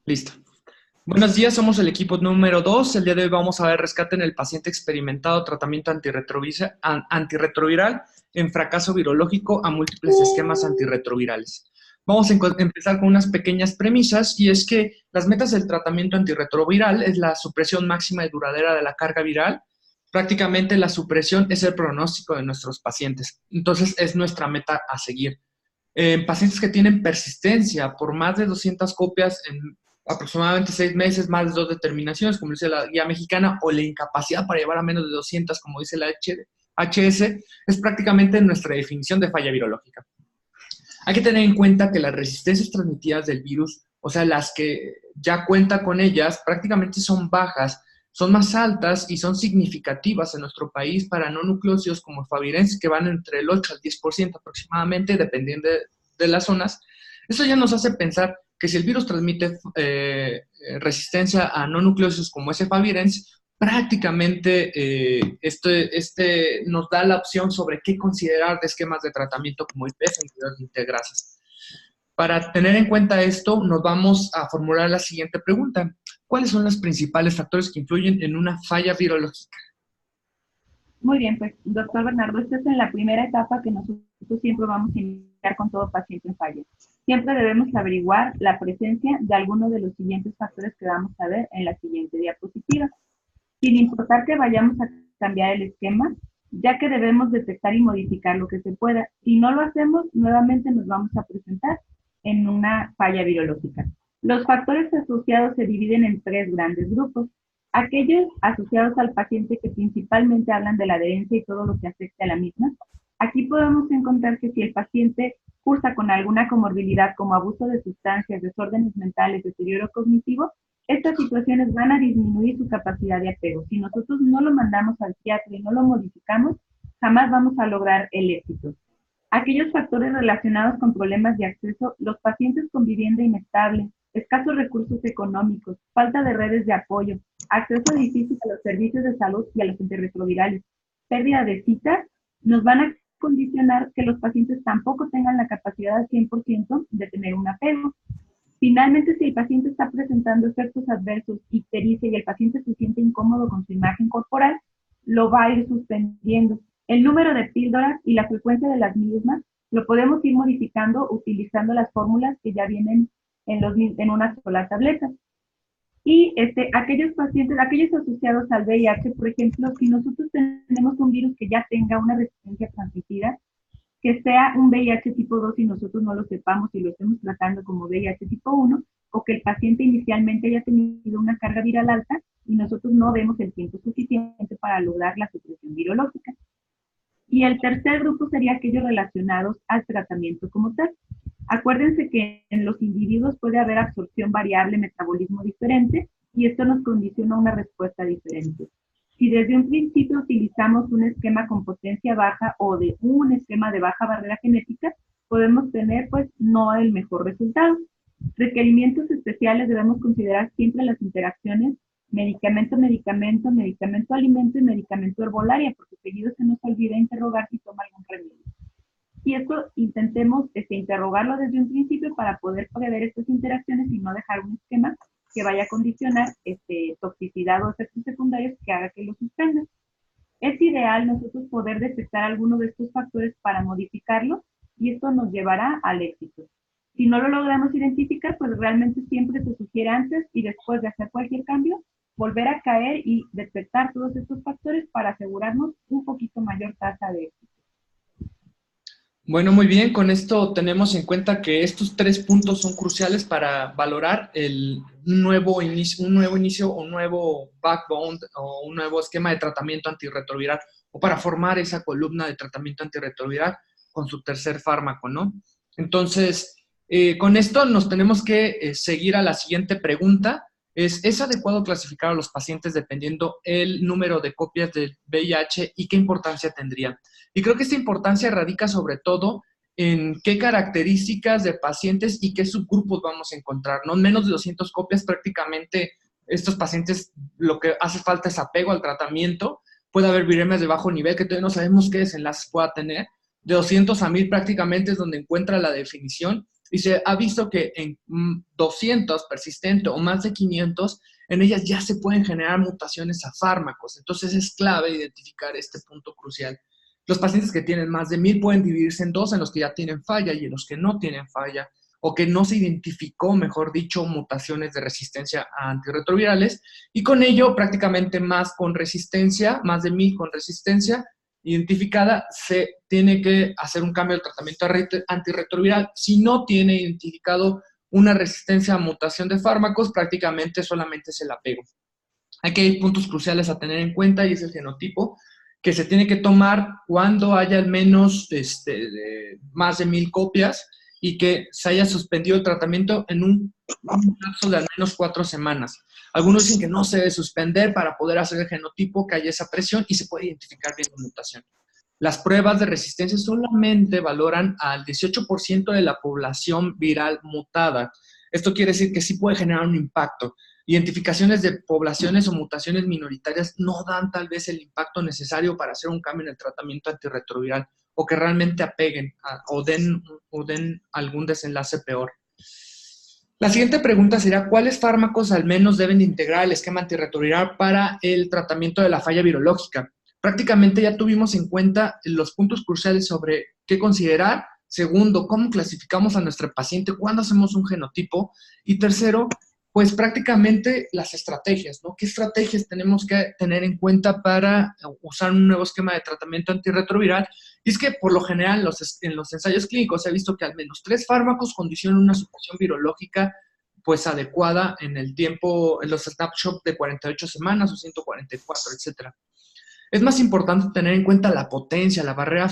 Listo. Buenos días, somos el equipo número 2. El día de hoy vamos a ver rescate en el paciente experimentado tratamiento antirretroviral en fracaso virológico a múltiples esquemas antirretrovirales. Vamos a empezar con unas pequeñas premisas, y es que las metas del tratamiento antirretroviral es la supresión máxima y duradera de la carga viral. Prácticamente la supresión es el pronóstico de nuestros pacientes. Entonces es nuestra meta a seguir. En pacientes que tienen persistencia por más de 200 copias en aproximadamente 6 meses, más de 2 determinaciones, como dice la guía mexicana, o la incapacidad para llevar a menos de 200, como dice la HS, es prácticamente nuestra definición de falla virológica. Hay que tener en cuenta que las resistencias transmitidas del virus, o sea, las que ya cuenta con ellas, prácticamente son bajas, son más altas y son significativas en nuestro país para no nucleócidos como favirensis, que van entre el 8 al 10% aproximadamente, dependiendo de las zonas. Eso ya nos hace pensar que si el virus transmite resistencia a no nucleócidos como ese favirensis, prácticamente nos da la opción sobre qué considerar de esquemas de tratamiento como IPF, inhibidores de integrasas. Para tener en cuenta esto, nos vamos a formular la siguiente pregunta. ¿Cuáles son los principales factores que influyen en una falla virológica? Muy bien, pues, doctor Bernardo, esta es en la primera etapa que nosotros siempre vamos a iniciar con todo paciente en falla. Siempre debemos averiguar la presencia de alguno de los siguientes factores que vamos a ver en la siguiente diapositiva. Sin importar que vayamos a cambiar el esquema, ya que debemos detectar y modificar lo que se pueda. Si no lo hacemos, nuevamente nos vamos a presentar en una falla virológica. Los factores asociados se dividen en tres grandes grupos. Aquellos asociados al paciente que principalmente hablan de la adherencia y todo lo que afecta a la misma. Aquí podemos encontrar que si el paciente cursa con alguna comorbilidad como abuso de sustancias, desórdenes mentales, deterioro cognitivo, estas situaciones van a disminuir su capacidad de apego. Si nosotros no lo mandamos al psiquiatra y no lo modificamos, jamás vamos a lograr el éxito. Aquellos factores relacionados con problemas de acceso, los pacientes con vivienda inestable, escasos recursos económicos, falta de redes de apoyo, acceso difícil a los servicios de salud y a los antirretrovirales, pérdida de citas, nos van a condicionar que los pacientes tampoco tengan la capacidad al 100% de tener un apego. Finalmente, si el paciente está presentando efectos adversos, ictericia y el paciente se siente incómodo con su imagen corporal, lo va a ir suspendiendo. El número de píldoras y la frecuencia de las mismas lo podemos ir modificando utilizando las fórmulas que ya vienen en una sola tableta. Y aquellos pacientes, aquellos asociados al VIH, por ejemplo, si nosotros tenemos un virus que ya tenga una resistencia transmitida, que sea un VIH tipo 2 y nosotros no lo sepamos y lo estemos tratando como VIH tipo 1, o que el paciente inicialmente haya tenido una carga viral alta y nosotros no vemos el tiempo suficiente para lograr la supresión virológica. Y el tercer grupo sería aquellos relacionados al tratamiento como tal. Acuérdense que en los individuos puede haber absorción variable, metabolismo diferente, y esto nos condiciona una respuesta diferente. Si desde un principio utilizamos un esquema con potencia baja o de un esquema de baja barrera genética, podemos tener pues no el mejor resultado. Requerimientos especiales debemos considerar siempre las interacciones medicamento-medicamento, medicamento-alimento y medicamento-herbolaria, porque seguido se nos olvida interrogar si toma algún remedio. Y esto intentemos interrogarlo desde un principio para poder prever estas interacciones y no dejar un esquema que vaya a condicionar toxicidad o efectos secundarios que haga que lo suspendan. Es ideal nosotros poder detectar alguno de estos factores para modificarlo y esto nos llevará al éxito. Si no lo logramos identificar, pues realmente siempre se sugiere antes y después de hacer cualquier cambio, volver a caer y detectar todos estos factores para asegurarnos un poquito mayor tasa de éxito. Bueno, muy bien, con esto tenemos en cuenta que estos 3 puntos son cruciales para valorar un nuevo inicio, un nuevo backbone o un nuevo esquema de tratamiento antirretroviral, o para formar esa columna de tratamiento antirretroviral con su tercer fármaco, ¿no? Entonces, con esto nos tenemos que seguir a la siguiente pregunta. ¿Es adecuado clasificar a los pacientes dependiendo el número de copias del VIH y qué importancia tendría? Y creo que esta importancia radica sobre todo en qué características de pacientes y qué subgrupos vamos a encontrar, ¿no? Menos de 200 copias prácticamente estos pacientes lo que hace falta es apego al tratamiento. Puede haber viremias de bajo nivel que todavía no sabemos qué desenlaces pueda tener. De 200 a 1000 prácticamente es donde encuentra la definición. y se ha visto que en 200 persistente o más de 500, en ellas ya se pueden generar mutaciones a fármacos. Entonces es clave identificar este punto crucial. Los pacientes que tienen más de 1000 pueden dividirse en dos, en los que ya tienen falla y en los que no tienen falla, o que no se identificó, mejor dicho, mutaciones de resistencia a antirretrovirales, y con ello prácticamente más con resistencia, más de 1000 con resistencia identificada, se tiene que hacer un cambio del tratamiento antirretroviral. Si no tiene identificado una resistencia a mutación de fármacos, prácticamente solamente es el apego. Aquí hay puntos cruciales a tener en cuenta y es el genotipo, que se tiene que tomar cuando haya al menos más de 1000 copias y que se haya suspendido el tratamiento en un lapso de al menos 4 semanas. Algunos dicen que no se debe suspender para poder hacer el genotipo, que haya esa presión y se puede identificar bien la mutación. Las pruebas de resistencia solamente valoran al 18% de la población viral mutada. Esto quiere decir que sí puede generar un impacto. Identificaciones de poblaciones o mutaciones minoritarias no dan tal vez el impacto necesario para hacer un cambio en el tratamiento antirretroviral o que realmente apeguen o den algún desenlace peor. La siguiente pregunta sería, ¿cuáles fármacos al menos deben integrar el esquema antirretroviral para el tratamiento de la falla virológica? Prácticamente ya tuvimos en cuenta los puntos cruciales sobre qué considerar. Segundo, cómo clasificamos a nuestro paciente, cuándo hacemos un genotipo. Y tercero, pues prácticamente las estrategias, ¿no? ¿Qué estrategias tenemos que tener en cuenta para usar un nuevo esquema de tratamiento antirretroviral? Y es que por lo general en los ensayos clínicos se ha visto que al menos 3 fármacos condicionan una supresión virológica pues adecuada en el tiempo, en los snapshots de 48 semanas o 144, etcétera. Es más importante tener en cuenta la potencia, la barrera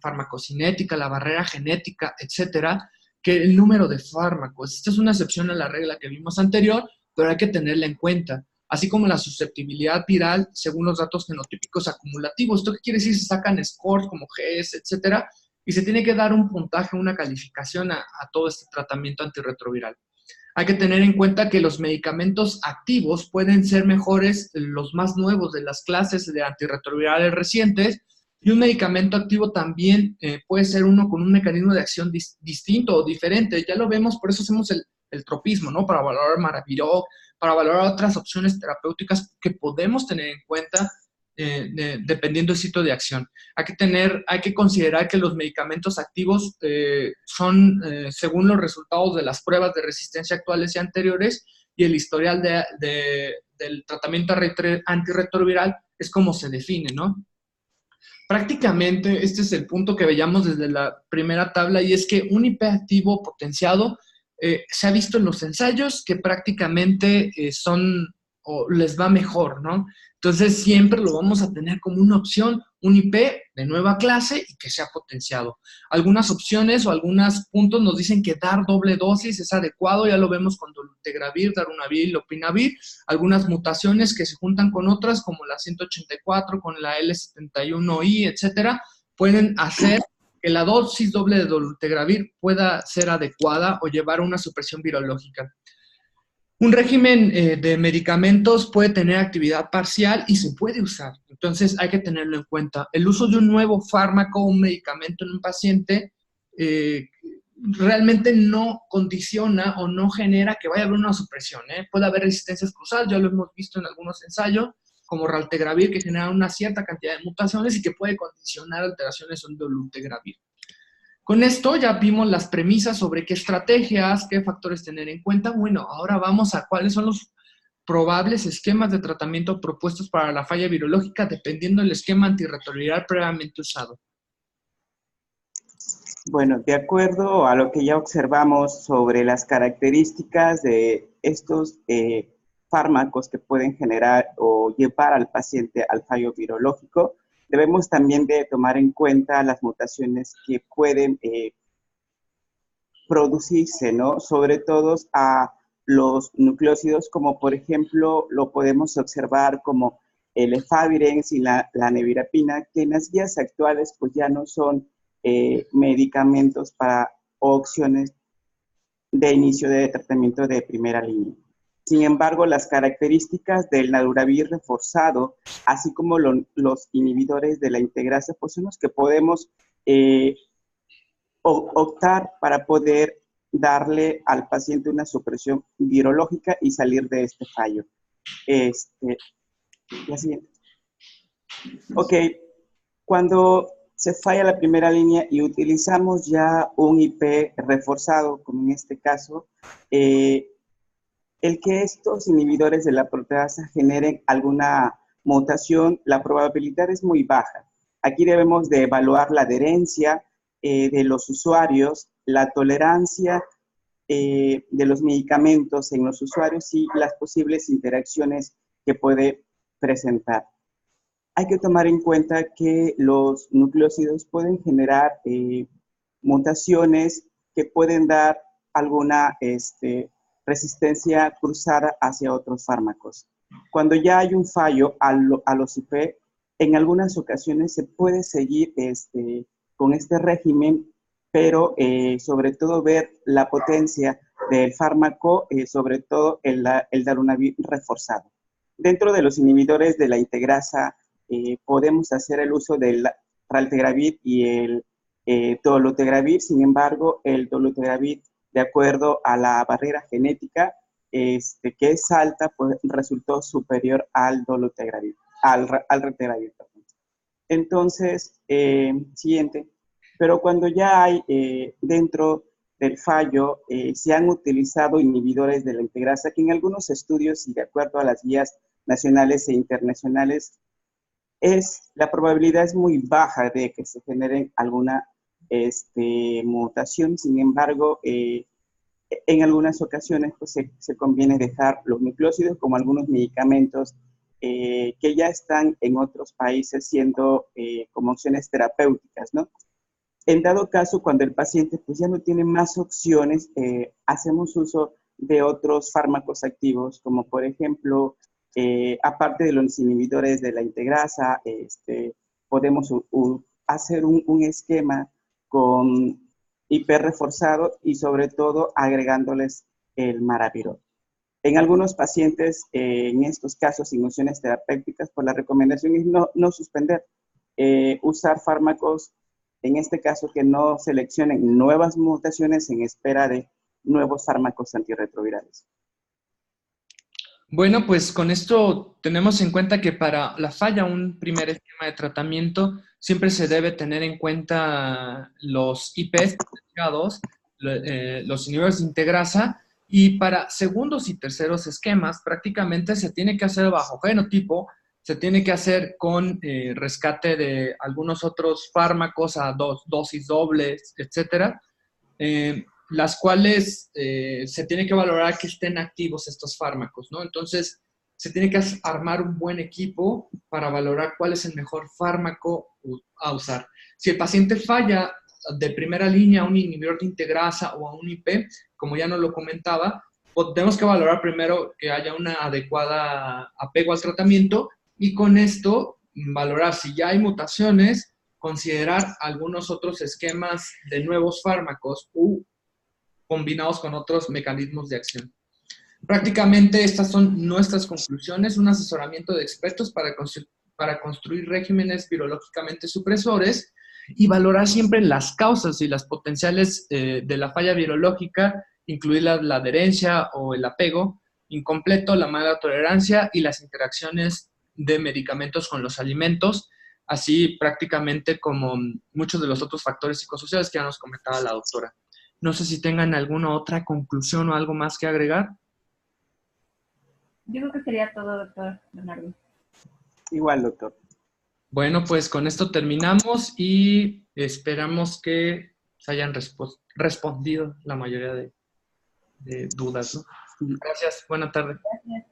farmacocinética, la barrera genética, etcétera, que el número de fármacos. Esta es una excepción a la regla que vimos anterior, pero hay que tenerla en cuenta. Así como la susceptibilidad viral según los datos genotípicos acumulativos. ¿Esto qué quiere decir? Se sacan scores como GS, etcétera, y se tiene que dar un puntaje, una calificación a todo este tratamiento antirretroviral. Hay que tener en cuenta que los medicamentos activos pueden ser mejores, los más nuevos de las clases de antirretrovirales recientes, y un medicamento activo también puede ser uno con un mecanismo de acción distinto o diferente. Ya lo vemos, por eso hacemos el tropismo, ¿no? Para valorar Maraviroc, para valorar otras opciones terapéuticas que podemos tener en cuenta dependiendo del sitio de acción. Hay que considerar que los medicamentos activos son, según los resultados de las pruebas de resistencia actuales y anteriores, y el historial del tratamiento antirretroviral es como se define, ¿no? Prácticamente este es el punto que veíamos desde la primera tabla, y es que un IP activo potenciado se ha visto en los ensayos que prácticamente o les va mejor, ¿no? Entonces siempre lo vamos a tener como una opción, un IP de nueva clase y que sea potenciado. Algunas opciones o algunos puntos nos dicen que dar doble dosis es adecuado, ya lo vemos con dolutegravir, darunavir, lopinavir. Algunas mutaciones que se juntan con otras, como la 184, con la L71I, etcétera, pueden hacer que la dosis doble de dolutegravir pueda ser adecuada o llevar a una supresión virológica. Un régimen de medicamentos puede tener actividad parcial y se puede usar. Entonces hay que tenerlo en cuenta. El uso de un nuevo fármaco o un medicamento en un paciente realmente no condiciona o no genera que vaya a haber una supresión. Puede haber resistencias cruzadas, ya lo hemos visto en algunos ensayos, como raltegravir, que genera una cierta cantidad de mutaciones y que puede condicionar alteraciones en dolutegravir. Con esto ya vimos las premisas sobre qué estrategias, qué factores tener en cuenta. Bueno, ahora vamos a cuáles son los probables esquemas de tratamiento propuestos para la falla virológica dependiendo del esquema antirretroviral previamente usado. Bueno, de acuerdo a lo que ya observamos sobre las características de estos fármacos que pueden generar o llevar al paciente al fallo virológico, debemos también de tomar en cuenta las mutaciones que pueden producirse, ¿no? Sobre todo a los nucleósidos, como por ejemplo lo podemos observar como el efavirenz y la nevirapina, que en las guías actuales pues ya no son medicamentos o opciones de inicio de tratamiento de primera línea. Sin embargo, las características del naduravir reforzado, así como los inhibidores de la integrasa, pues son los que podemos optar para poder darle al paciente una supresión virológica y salir de este fallo. La siguiente. Ok, cuando se falla la primera línea y utilizamos ya un IP reforzado, como en este caso, el que estos inhibidores de la proteasa generen alguna mutación, la probabilidad es muy baja. Aquí debemos de evaluar la adherencia de los usuarios, la tolerancia de los medicamentos en los usuarios y las posibles interacciones que puede presentar. Hay que tomar en cuenta que los nucleósidos pueden generar mutaciones que pueden dar alguna resistencia cruzada hacia otros fármacos. Cuando ya hay un fallo a los IP, en algunas ocasiones se puede seguir con este régimen, pero sobre todo ver la potencia del fármaco, sobre todo el darunavir reforzado. Dentro de los inhibidores de la integrasa, podemos hacer el uso del raltegravir y el dolutegravir. Sin embargo, el dolutegravir, de acuerdo a la barrera genética, que es alta, pues resultó superior al dolutegravir, al raltegravir. Entonces, siguiente. Pero cuando ya hay dentro del fallo, se han utilizado inhibidores de la integrasa, que en algunos estudios, y de acuerdo a las guías nacionales e internacionales, la probabilidad es muy baja de que se generen alguna mutación. Sin embargo, en algunas ocasiones pues, se conviene dejar los nucleósidos, como algunos medicamentos que ya están en otros países siendo como opciones terapéuticas, ¿no? En dado caso, cuando el paciente pues, ya no tiene más opciones, hacemos uso de otros fármacos activos, como por ejemplo, aparte de los inhibidores de la integrasa, podemos hacer un esquema con IP reforzado y sobre todo agregándoles el maravirol. En algunos pacientes, en estos casos, sin opciones terapéuticas, pues la recomendación es no suspender, usar fármacos, en este caso que no seleccionen nuevas mutaciones en espera de nuevos fármacos antirretrovirales. Bueno, pues con esto tenemos en cuenta que para la falla, un primer esquema de tratamiento, siempre se debe tener en cuenta los IPs potenciados, los inhibidores de integrasa, y para segundos y terceros esquemas, prácticamente se tiene que hacer bajo genotipo, se tiene que hacer con rescate de algunos otros fármacos a dosis dobles, etcétera. Las cuales se tiene que valorar que estén activos estos fármacos, ¿no? Entonces, se tiene que armar un buen equipo para valorar cuál es el mejor fármaco a usar. Si el paciente falla de primera línea a un inhibidor de integrasa o a un IP, como ya nos lo comentaba, pues tenemos que valorar primero que haya una adecuada apego al tratamiento y con esto valorar si ya hay mutaciones, considerar algunos otros esquemas de nuevos fármacos combinados con otros mecanismos de acción. Prácticamente estas son nuestras conclusiones, un asesoramiento de expertos para construir regímenes virológicamente supresores y valorar siempre las causas y las potenciales de la falla virológica, incluir la adherencia o el apego incompleto, la mala tolerancia y las interacciones de medicamentos con los alimentos, así prácticamente como muchos de los otros factores psicosociales que ya nos comentaba la doctora. No sé si tengan alguna otra conclusión o algo más que agregar. Yo creo que sería todo, doctor Bernardo. Igual, doctor. Bueno, pues con esto terminamos y esperamos que se hayan respondido la mayoría de dudas, ¿no? Gracias, buena tarde. Gracias.